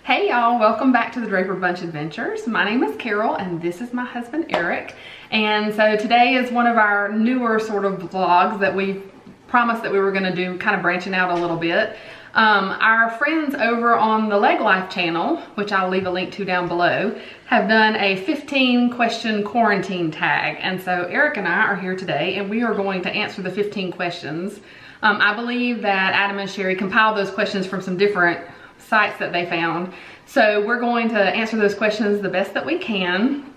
Hey y'all, welcome back to the Draper Bunch Adventures. My name is Carol and this is my husband Eric. And so today is one of our newer sort of vlogs that we promised that we were gonna do, kind of branching out a little bit. Our friends over on the LeggLife channel, which I'll leave a link to down below, have done a 15 question quarantine tag. And so Eric and I are here today and we are going to answer the 15 questions. I believe that Adam and Sherry compiled those questions from some different sites that they found. So we're going to answer those questions the best that we can.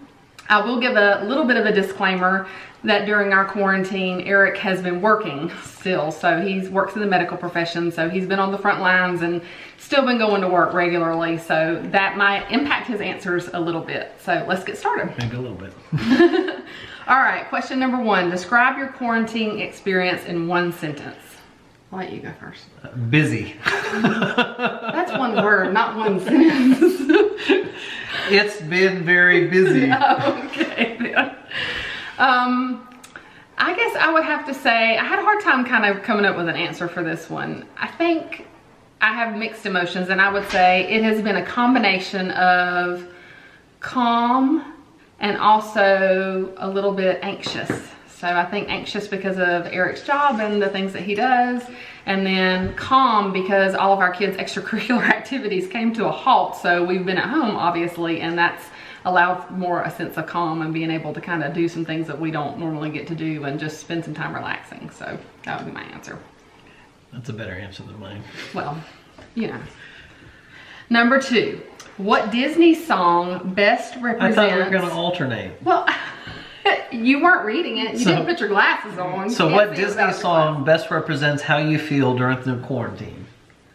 I will give a little bit of a disclaimer that during our quarantine, Eric has been working still. So he works in the medical profession. So he's been on the front lines and still been going to work regularly. So that might impact his answers a little bit. So let's get started. Maybe a little bit. All right, question number 1. Describe your quarantine experience in one sentence. I'll let you go first. Busy. That's one word, not one sentence. It's been very busy. Okay. I guess I would have to say, I had a hard time kind of coming up with an answer for this one. I think I have mixed emotions, and I would say it has been a combination of calm and also a little bit anxious. So I think anxious because of Eric's job and the things that he does, and then calm because all of our kids' extracurricular activities came to a halt. So we've been at home, obviously, and that's allowed more a sense of calm and being able to kind of do some things that we don't normally get to do and just spend some time relaxing. So that would be my answer. That's a better answer than mine. Well, you know. Number 2, what Disney song best represents... I thought we were going to alternate. Well, you weren't reading it. You didn't put your glasses on. So what Disney song best represents how you feel during the quarantine?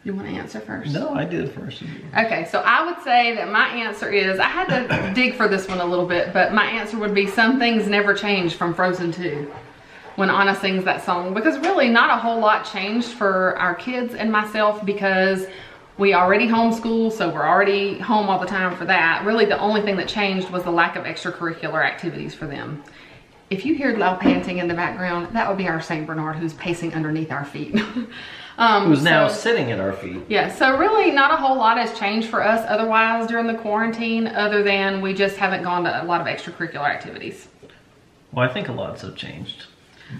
You want to answer first? No, I did first. Okay, so I would say that my answer is, I had to dig for this one a little bit, but my answer would be Some Things Never Change from Frozen 2. When Anna sings that song, because really not a whole lot changed for our kids and myself, because we already homeschool, so we're already home all the time for that. Really the only thing that changed was the lack of extracurricular activities for them. If you hear loud panting in the background, that would be our Saint Bernard who's pacing underneath our feet. Who's now sitting at our feet. Yeah, so really not a whole lot has changed for us otherwise during the quarantine, other than we just haven't gone to a lot of extracurricular activities. Well, I think a lot's have changed.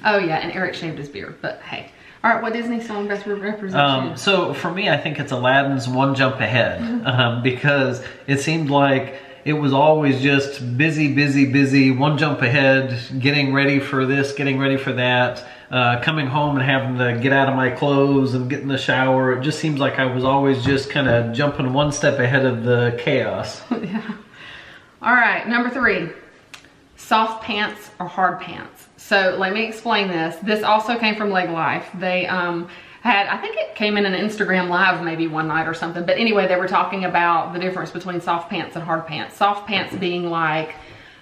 Oh yeah, and Eric shaved his beard, but hey. All right, what Disney song best represents you? So for me, I think it's Aladdin's One Jump Ahead, because it seemed like it was always just busy, busy, busy, one jump ahead, getting ready for this, getting ready for that, coming home and having to get out of my clothes and get in the shower. It just seems like I was always just kind of jumping one step ahead of the chaos. Yeah. All right, number 3, soft pants or hard pants? So let me explain this. This also came from LeggLife. They had, I think it came in an Instagram live maybe one night or something. But anyway, they were talking about the difference between soft pants and hard pants. Soft pants being like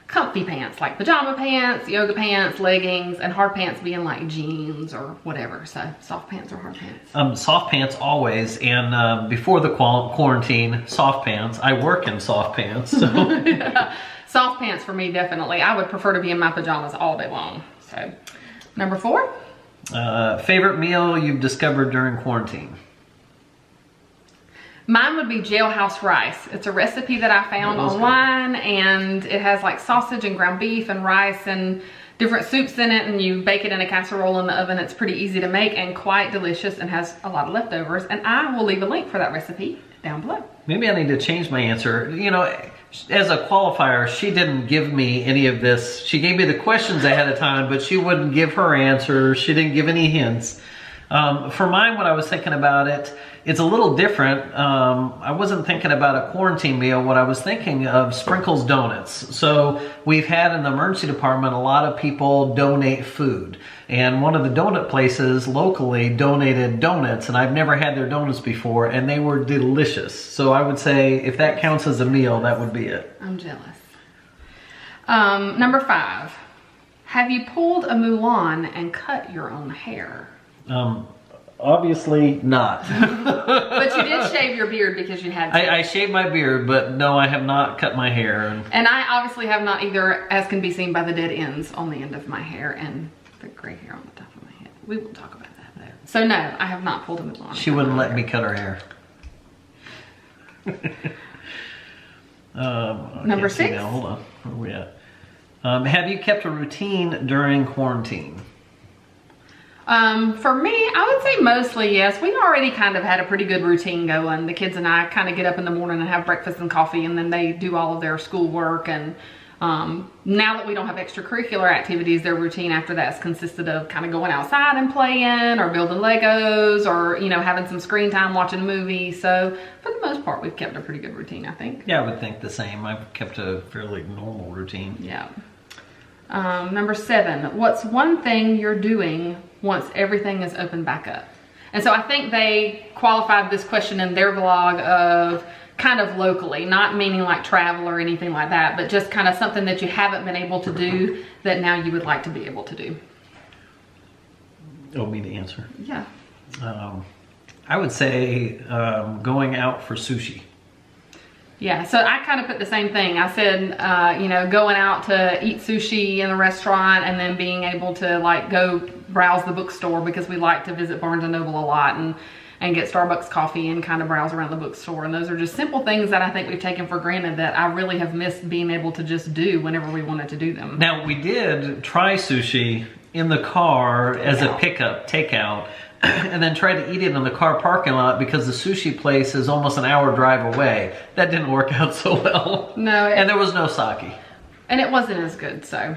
comfy pants, like pajama pants, yoga pants, leggings, and hard pants being like jeans or whatever. So soft pants or hard pants? Soft pants always. And before the quarantine, soft pants. I work in soft pants. So. Yeah. Soft pants for me, definitely. I would prefer to be in my pajamas all day long. So, number 4. Favorite meal you've discovered during quarantine? Mine would be jailhouse rice. It's a recipe that I found online, and it has like sausage and ground beef and rice and different soups in it, and you bake it in a casserole in the oven. It's pretty easy to make and quite delicious and has a lot of leftovers. And I will leave a link for that recipe down below. Maybe I need to change my answer. You know, as a qualifier, she didn't give me any of this. She gave me the questions ahead of time, but she wouldn't give her answer. She didn't give any hints. For mine, when I was thinking about it, it's a little different. I wasn't thinking about a quarantine meal. What I was thinking of Sprinkles Donuts. So we've had in the emergency department, a lot of people donate food. And one of the donut places locally donated donuts, and I've never had their donuts before, and they were delicious. So I would say if that counts as a meal, that would be it. I'm jealous. Number 5, have you pulled a Mulan and cut your own hair? Obviously not. But you did shave your beard because you had to. I shaved my beard, but no, I have not cut my hair. And I obviously have not either, as can be seen by the dead ends on the end of my hair and the gray hair on the top of my head. We will talk about that though. So no, I have not pulled a Mulan. She wouldn't let me cut her hair. Number see 6. now. Hold on. Where are we at? Have you kept a routine during quarantine? For me, I would say mostly yes. We already kind of had a pretty good routine going. The kids and I kind of get up in the morning and have breakfast and coffee, and then they do all of their schoolwork. And now that we don't have extracurricular activities, their routine after that's consisted of kind of going outside and playing or building Legos or, you know, having some screen time watching a movie. So for the most part, we've kept a pretty good routine, I think. Yeah, I would think the same. I've kept a fairly normal routine. Yeah. Number 7, what's one thing you're doing once everything is opened back up? And so I think they qualified this question in their vlog of kind of locally, not meaning like travel or anything like that, but just kind of something that you haven't been able to do that now you would like to be able to do. Oh, me to answer? Yeah. I would say going out for sushi. Yeah, so I kind of put the same thing. I said, you know, going out to eat sushi in a restaurant and then being able to like go browse the bookstore because we like to visit Barnes & Noble a lot and get Starbucks coffee and kind of browse around the bookstore. And those are just simple things that I think we've taken for granted that I really have missed being able to just do whenever we wanted to do them. Now, we did try sushi in the car as a pickup, takeout, and then tried to eat it in the car parking lot because the sushi place is almost an hour drive away. That didn't work out so well. No. And there was no sake. And it wasn't as good, so.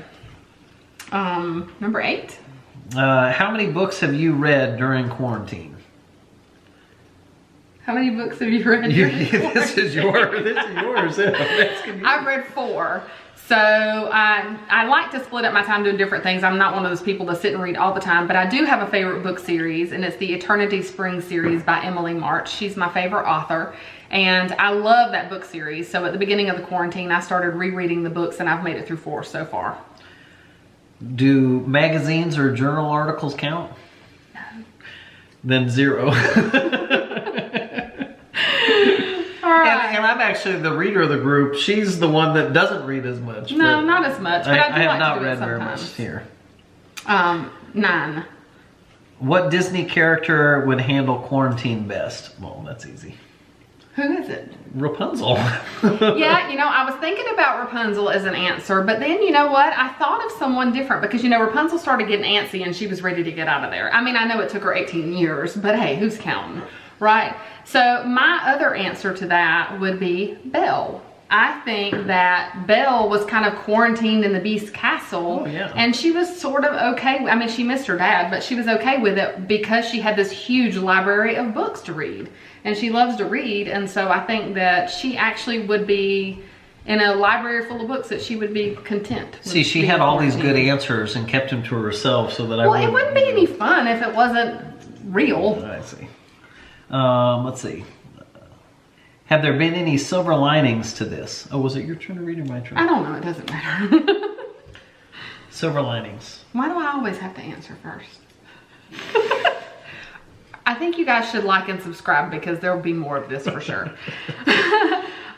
Number 8. How many books have you read during quarantine? How many books have you read? This is yours. I've read 4. So I like to split up my time doing different things. I'm not one of those people to sit and read all the time, but I do have a favorite book series, and it's the Eternity Spring series by Emily March. She's my favorite author, and I love that book series. So at the beginning of the quarantine, I started rereading the books, and I've made it through 4 so far. Do magazines or journal articles count? No. Then 0. And I'm actually the reader of the group. She's the one that doesn't read as much. No, not as much. But I have like not to do read it very sometimes. much here. 9. What Disney character would handle quarantine best? Well, that's easy. Who is it? Rapunzel. Yeah, you know, I was thinking about Rapunzel as an answer, but then you know what? I thought of someone different because, you know, Rapunzel started getting antsy and she was ready to get out of there. I mean, I know it took her 18 years, but hey, who's counting, right? So my other answer to that would be Belle. I think that Belle was kind of quarantined in the Beast Castle. Oh, yeah. And she was sort of okay. I mean, she missed her dad, but she was okay with it because she had this huge library of books to read. And she loves to read. And so I think that she actually would be in a library full of books that she would be content. See, she had all these good answers and kept them to herself so that it wouldn't be any fun if it wasn't real. I see. Let's see. Have there been any silver linings to this? Oh, was it your turn to read or my turn? I don't know. It doesn't matter. Silver linings. Why do I always have to answer first? I think you guys should like and subscribe because there will be more of this for sure.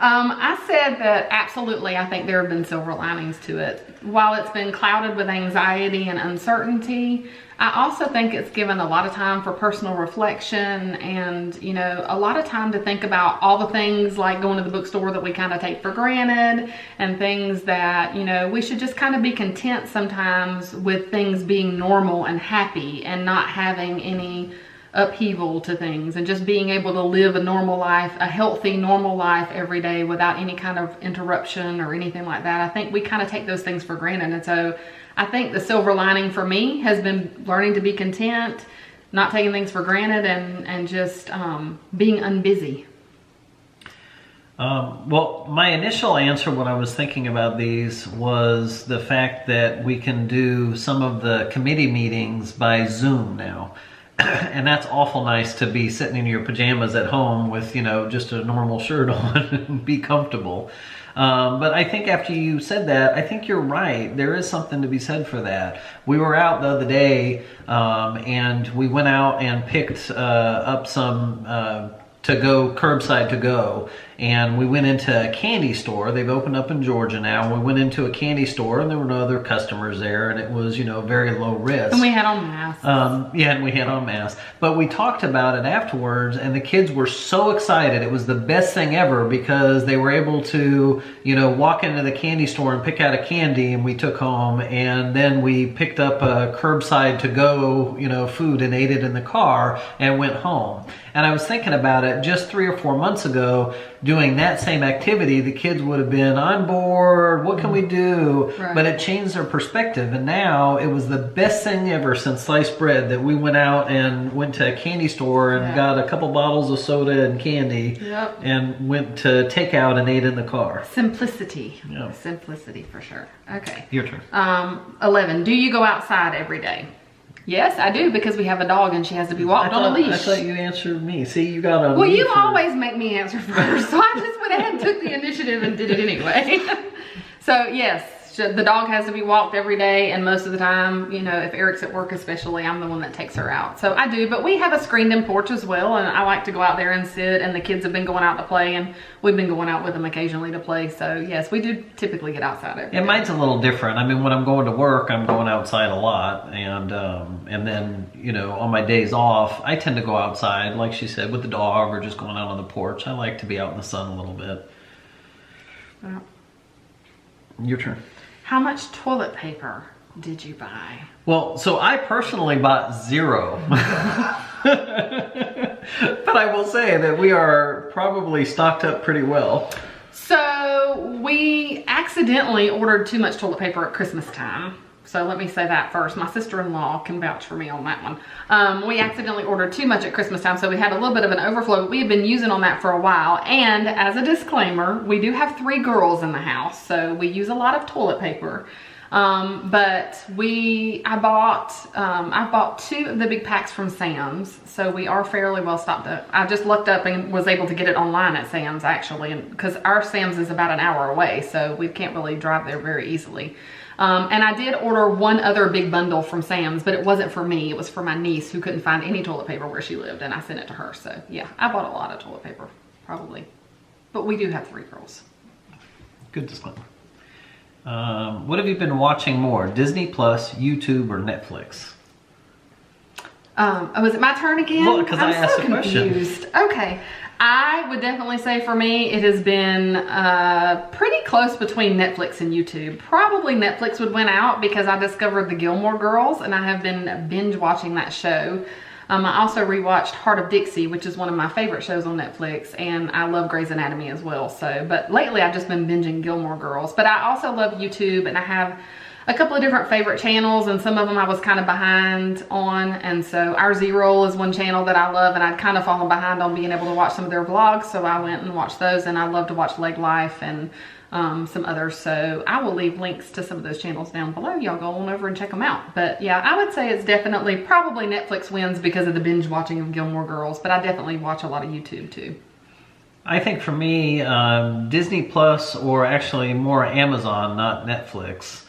I said that absolutely I think there have been silver linings to it. While it's been clouded with anxiety and uncertainty, I also think it's given a lot of time for personal reflection and, you know, a lot of time to think about all the things like going to the bookstore that we kind of take for granted and things that, you know, we should just kind of be content sometimes with things being normal and happy and not having any upheaval to things and just being able to live a normal life, a healthy, normal life every day without any kind of interruption or anything like that. I think we kind of take those things for granted. And so I think the silver lining for me has been learning to be content, not taking things for granted, and just being unbusy. Well, my initial answer when I was thinking about these was the fact that we can do some of the committee meetings by Zoom now. And that's awful nice to be sitting in your pajamas at home with, you know, just a normal shirt on and be comfortable. But I think after you said that, I think you're right. There is something to be said for that. We were out the other day and we went out and picked up some to-go, curbside to-go. and we went into a candy store. They've opened up in Georgia now. We went into a candy store, and there were no other customers there, and it was, you know, very low risk. And we had on masks. Yeah, and we had on masks. But we talked about it afterwards, and the kids were so excited. It was the best thing ever because they were able to, you know, walk into the candy store and pick out a candy, and we took home, and then we picked up a curbside to go, you know, food and ate it in the car and went home. And I was thinking about it just 3 or 4 months ago, doing that same activity, the kids would have been on board, what can we do? Right. But it changed their perspective. And now it was the best thing ever since sliced bread that we went out and went to a candy store and got a couple bottles of soda and candy and went to takeout and ate in the car. Simplicity. Yeah. Simplicity for sure. Okay. Your turn. 11. Do you go outside every day? Yes, I do, because we have a dog and she has to be walked on a leash. I thought you answered me. See, you got a Well, you always make me answer first, so I just went ahead and took the initiative and did it anyway. So yes, the dog has to be walked every day, and most of the time, you know, if Eric's at work especially, I'm the one that takes her out. So I do, but we have a screened-in porch as well, and I like to go out there and sit, and the kids have been going out to play, and we've been going out with them occasionally to play. So yes, we do typically get outside every day. Mine's a little different. I mean, when I'm going to work, I'm going outside a lot, and then, you know, on my days off, I tend to go outside, like she said, with the dog or just going out on the porch. I like to be out in the sun a little bit. Yeah. Your turn. How much toilet paper did you buy? Well, so I personally bought 0. But I will say that we are probably stocked up pretty well. So we accidentally ordered too much toilet paper at Christmas time. So let me say that first. My sister-in-law can vouch for me on that one. We accidentally ordered too much at Christmas time, so we had a little bit of an overflow. But we had been using on that for a while. And as a disclaimer, we do have 3 girls in the house, so we use a lot of toilet paper. But I bought 2 of the big packs from Sam's, so we are fairly well stocked up. I just looked up and was able to get it online at Sam's actually, because our Sam's is about an hour away, so we can't really drive there very easily. And I did order 1 other big bundle from Sam's, but it wasn't for me. It was for my niece who couldn't find any toilet paper where she lived, and I sent it to her. So yeah, I bought a lot of toilet paper, probably. But we do have 3 girls. Good disclaimer. What have you been watching more, Disney Plus, YouTube, or Netflix? Was it my turn again? Well, because I asked so a question. Confused. Okay. I would definitely say for me, it has been pretty close between Netflix and YouTube. Probably Netflix would win out because I discovered the Gilmore Girls and I have been binge watching that show. I also rewatched Heart of Dixie, which is one of my favorite shows on Netflix, and I love Grey's Anatomy as well. So, but lately I've just been binging Gilmore Girls. But I also love YouTube, and I have a couple of different favorite channels, and some of them I was kind of behind on. And so Our Z-Roll is one channel that I love, and I'd kind of fallen behind on being able to watch some of their vlogs, so I went and watched those. And I love to watch LeggLife and some others, so I will leave links to some of those channels down below. Y'all go on over and check them out. But yeah, I would say it's definitely probably Netflix wins because of the binge watching of Gilmore Girls, but I definitely watch a lot of YouTube too. I think for me, Disney Plus, or actually more Amazon, not Netflix.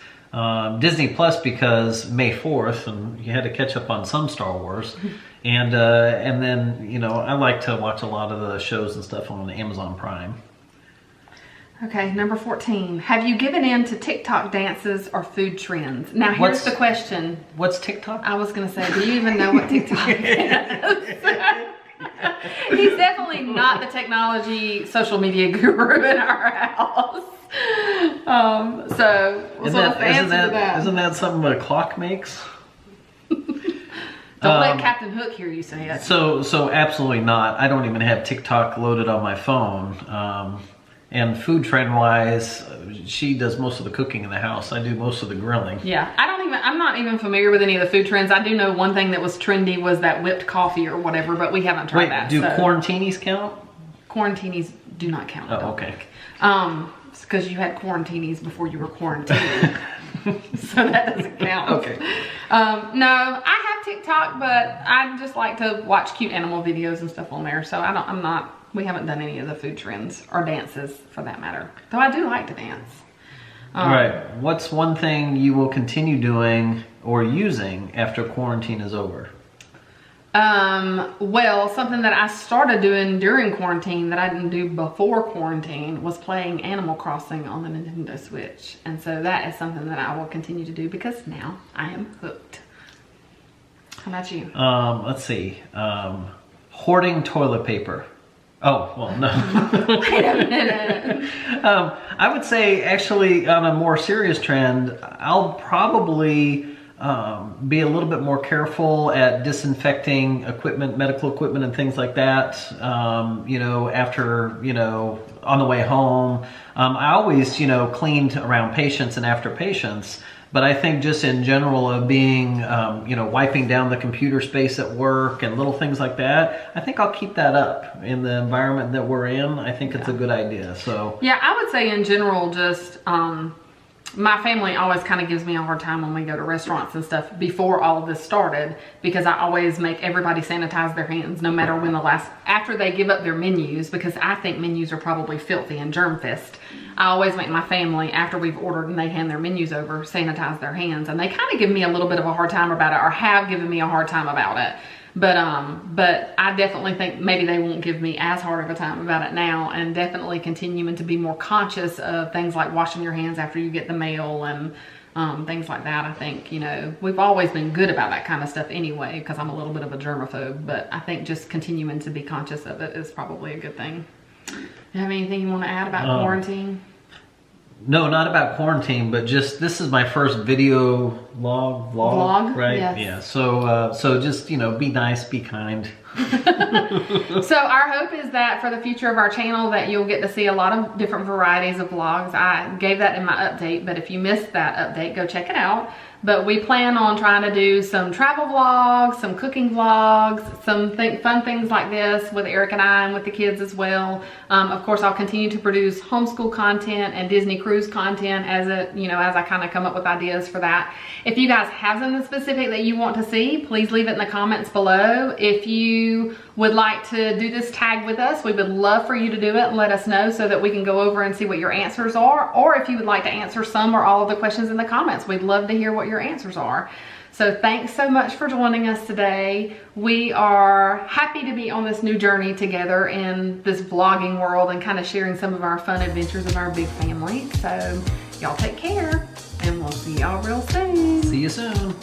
Disney Plus because May 4th, and you had to catch up on some Star Wars. And then, you know, I like to watch a lot of the shows and stuff on Amazon Prime. Okay, number 14. Have you given in to TikTok dances or food trends? Now here's the question. What's TikTok? I was gonna say, do you even know what TikTok is? He's definitely not the technology social media guru in our house. Isn't that something a clock makes? Don't let Captain Hook hear you say it. So absolutely not. I don't even have TikTok loaded on my phone. And food trend wise, she does most of the cooking in the house. I do most of the grilling. Yeah, I'm not even familiar with any of the food trends. I do know one thing that was trendy was that whipped coffee or whatever, but we haven't tried that. Do quarantinis count? Quarantinis do not count. Oh, okay. It's because you had quarantinis before you were quarantined. So that doesn't count. Okay. No, I have TikTok, but I just like to watch cute animal videos and stuff on there. So we haven't done any of the food trends or dances for that matter. Though I do like to dance. All right. What's one thing you will continue doing or using after quarantine is over? Well, something that I started doing during quarantine that I didn't do before quarantine was playing Animal Crossing on the Nintendo Switch. And so that is something that I will continue to do because now I am hooked. How about you? Let's see. Hoarding toilet paper. Oh, well, no. Wait a minute. I would say actually on a more serious trend, I'll probably be a little bit more careful at disinfecting equipment, medical equipment and things like that, after, on the way home. I always, cleaned around patients and after patients, but I think just in general of being, wiping down the computer space at work and little things like that, I think I'll keep that up in the environment that we're in. I think it's a good idea, so. Yeah, I would say in general, just, my family always kind of gives me a hard time when we go to restaurants and stuff before all of this started, because I always make everybody sanitize their hands no matter when after they give up their menus, because I think menus are probably filthy and germ-fest. I always make my family, after we've ordered and they hand their menus over, sanitize their hands. And they kind of give me a little bit of a hard time about it, or have given me a hard time about it. But I definitely think maybe they won't give me as hard of a time about it now, and definitely continuing to be more conscious of things like washing your hands after you get the mail and things like that. I think, we've always been good about that kind of stuff anyway, because I'm a little bit of a germaphobe, but I think just continuing to be conscious of it is probably a good thing. You have anything you want to add about quarantine? No, not about quarantine, but just this is my first video vlog, right? Yes. Yeah. So just be nice, be kind. So our hope is that for the future of our channel that you'll get to see a lot of different varieties of vlogs. I gave that in my update, but if you missed that update, go check it out. But we plan on trying to do some travel vlogs, some cooking vlogs, some fun things like this with Eric and I and with the kids as well. Of course, I'll continue to produce homeschool content and Disney cruise content as I kind of come up with ideas for that. If you guys have something specific that you want to see, please leave it in the comments below. If you would like to do this tag with us, we would love for you to do it and let us know so that we can go over and see what your answers are. Or if you would like to answer some or all of the questions in the comments, we'd love to hear what your answers are. So thanks so much for joining us today. We are happy to be on this new journey together in this vlogging world and kind of sharing some of our fun adventures of our big family. So y'all take care, and we'll see y'all real soon. See you soon.